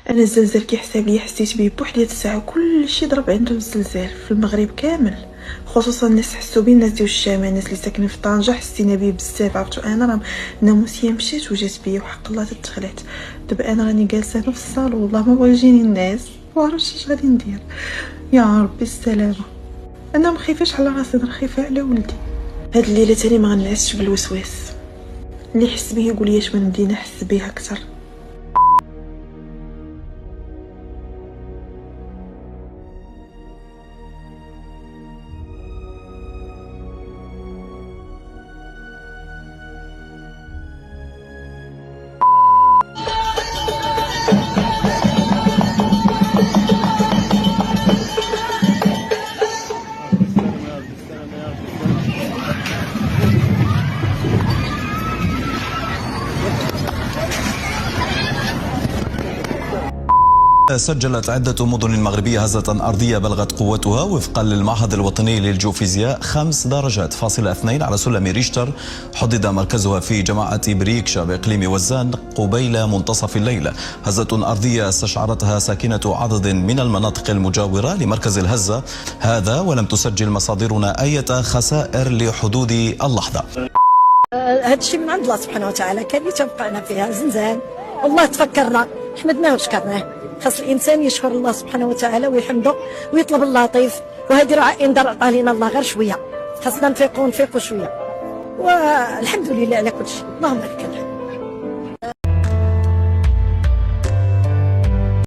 انا الزلزال كيحساب لي حسيت به بوحدية الساعه، كلشي ضرب عندهم الزلزال في المغرب كامل، خصوصا الناس حسوا به، الناس ديال الشام، الناس اللي ساكنين في طنجة حسينا به بزاف. عرفتو انا راه ناموسيه مشات وجات بيا وحق الله تدخلات. دابا انا راني جالسه في الصالون والله ما بغا يجيني الناس، ما عرفتش اش غادي ندير. يا ربي السلامه. انا ما خايفاش على راسي، انا خايفه على ولدي. هاد الليله تاني ما غنعسش بالوسواس، اللي يحس به يقول لي اش من ندير نحس به اكثر. سجلت عدة مدن مغربية هزة أرضية بلغت قوتها وفقا للمعهد الوطني للجيوفيزياء 5 درجات فاصلة 2 على سلم ريشتر. حدد مركزها في جماعة بريكشا بإقليم وزان قبيل منتصف الليل. هزة أرضية استشعرتها ساكنة عدد من المناطق المجاورة لمركز الهزة هذا، ولم تسجل مصادرنا أي خسائر لحدود اللحظة. هذا الشيء من عند الله سبحانه وتعالى، كان اللي توقعنا فيها زنزان، والله تفكرنا حمدناه وشكرناه. خاص الانسان يشكر الله سبحانه وتعالى ويحمده ويطلب اللطيف، وهذه راه انذار عطاه لنا الله غير شويه، خاصنا نفيقوا شويه، والحمد لله على كل شيء، اللهم لك الحمد.